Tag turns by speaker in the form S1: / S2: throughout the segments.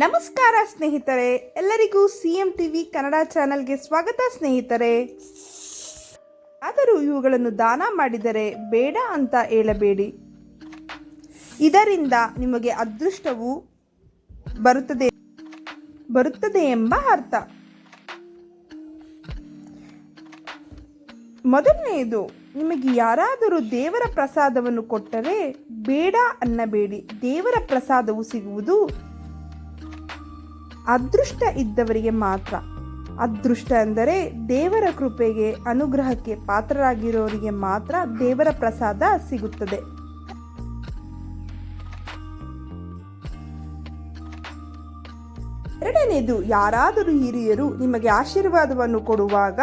S1: ನಮಸ್ಕಾರ ಸ್ನೇಹಿತರೆ, ಎಲ್ಲರಿಗೂ ಸಿಎಂ ಟಿವಿ ಕನ್ನಡ ಚಾನೆಲ್ಗೆ ಸ್ವಾಗತ ಸ್ನೇಹಿತರೆ. ಆದರೂ ಇವುಗಳನ್ನು ದಾನ ಮಾಡಿದರೆ ಬೇಡ ಅಂತ ಹೇಳಬೇಡಿ. ಇದರಿಂದ ನಿಮಗೆ ಅದೃಷ್ಟವು ಬರುತ್ತದೆ ಎಂಬ ಅರ್ಥ. ಮೊದಲನೆಯದು, ನಿಮಗೆ ಯಾರಾದರೂ ದೇವರ ಪ್ರಸಾದವನ್ನು ಕೊಟ್ಟರೆ ಬೇಡ ಅನ್ನಬೇಡಿ. ದೇವರ ಪ್ರಸಾದವು ಸಿಗುವುದು ಅದೃಷ್ಟ ಇದ್ದವರಿಗೆ ಮಾತ್ರ. ಅದೃಷ್ಟ ಅಂದರೆ ದೇವರ ಕೃಪೆಗೆ, ಅನುಗ್ರಹಕ್ಕೆ ಪಾತ್ರರಾಗಿರೋರಿಗೆ ಮಾತ್ರ ದೇವರ ಪ್ರಸಾದ ಸಿಗುತ್ತದೆ. ಎರಡನೇದು, ಯಾರಾದರೂ ಹಿರಿಯರು ನಿಮಗೆ ಆಶೀರ್ವಾದವನ್ನು ಕೊಡುವಾಗ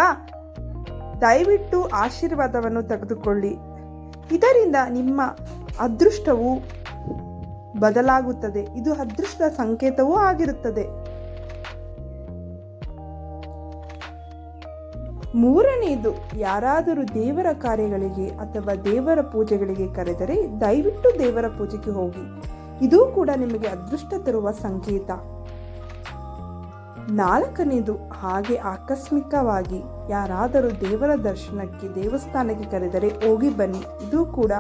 S1: ದಯವಿಟ್ಟು ಆಶೀರ್ವಾದವನ್ನು ತೆಗೆದುಕೊಳ್ಳಿ. ಇದರಿಂದ ನಿಮ್ಮ ಅದೃಷ್ಟವು ಬದಲಾಗುತ್ತದೆ. ಇದು ಅದೃಷ್ಟದ ಸಂಕೇತವೂ ಆಗಿರುತ್ತದೆ. ಮೂರನೆಯದು, ಯಾರಾದರೂ ದೇವರ ಕಾರ್ಯಗಳಿಗೆ ಅಥವಾ ದೇವರ ಪೂಜೆಗಳಿಗೆ ಕರೆದರೆ ದಯವಿಟ್ಟು ದೇವರ ಪೂಜೆಗೆ ಹೋಗಿ. ಇದು ಕೂಡ ನಿಮಗೆ ಅದೃಷ್ಟ ತರುವ ಸಂಕೇತ. ನಾಲ್ಕನೇದು, ಹಾಗೆ ಆಕಸ್ಮಿಕವಾಗಿ ಯಾರಾದರೂ ದೇವರ ದರ್ಶನಕ್ಕೆ ದೇವಸ್ಥಾನಕ್ಕೆ ಕರೆದರೆ ಹೋಗಿ ಬನ್ನಿ. ಇದು ಕೂಡ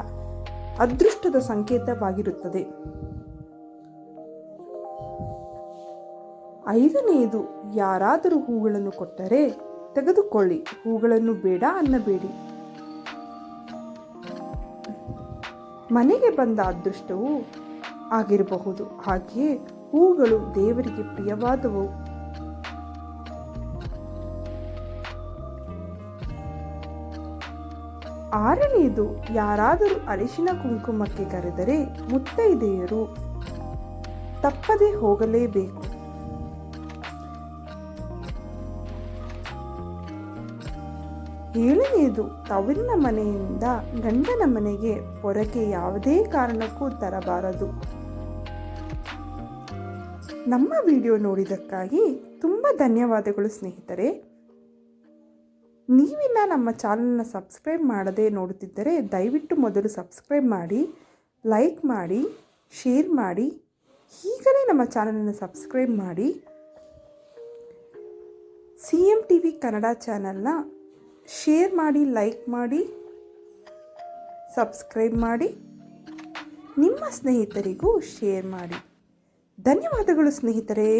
S1: ಅದೃಷ್ಟದ ಸಂಕೇತವಾಗಿರುತ್ತದೆ. ಐದನೆಯದು, ಯಾರಾದರೂ ಹೂಗಳನ್ನು ಕೊಟ್ಟರೆ ತೆಗೆದುಕೊಳ್ಳಿ. ಹೂಗಳನ್ನು ಬೇಡ ಅನ್ನಬೇಡಿ. ಮನೆಗೆ ಬಂದ ಅದೃಷ್ಟವು ಆಗಿರಬಹುದು. ಹಾಗೆಯೇ ಹೂಗಳು ದೇವರಿಗೆ ಪ್ರಿಯವಾದವು. ಆರನೆಯದು, ಯಾರಾದರೂ ಅರಿಶಿನ ಕುಂಕುಮಕ್ಕೆ ಕರೆದರೆ ಮುತ್ತೈದೆಯರು ತಪ್ಪದೆ ಹೋಗಲೇಬೇಕು. ಏಳನೆಯದು, ತವರಿನ ಮನೆಯಿಂದ ಗಂಡನ ಮನೆಗೆ ಹೊರಗೆ ಯಾವುದೇ ಕಾರಣಕ್ಕೂ ತರಬಾರದು. ನಮ್ಮ ವಿಡಿಯೋ ನೋಡಿದ್ದಕ್ಕಾಗಿ ತುಂಬ ಧನ್ಯವಾದಗಳು ಸ್ನೇಹಿತರೆ. ನೀವಿನ್ನ ನಮ್ಮ ಚಾನಲ್ನ ಸಬ್ಸ್ಕ್ರೈಬ್ ಮಾಡದೆ ನೋಡುತ್ತಿದ್ದರೆ ದಯವಿಟ್ಟು ಮೊದಲು ಸಬ್ಸ್ಕ್ರೈಬ್ ಮಾಡಿ, ಲೈಕ್ ಮಾಡಿ, ಶೇರ್ ಮಾಡಿ. ಈಗಲೇ ನಮ್ಮ ಚಾನಲನ್ನು ಸಬ್ಸ್ಕ್ರೈಬ್ ಮಾಡಿ. ಸಿಎಂ ಟಿವಿ ಕನ್ನಡ ಚಾನಲ್ನ ಶೇರ್ ಮಾಡಿ, ಲೈಕ್ ಮಾಡಿ, ಸಬ್ಸ್ಕ್ರೈಬ್ ಮಾಡಿ. ನಿಮ್ಮ ಸ್ನೇಹಿತರಿಗೂ ಶೇರ್ ಮಾಡಿ. ಧನ್ಯವಾದಗಳು ಸ್ನೇಹಿತರೆ.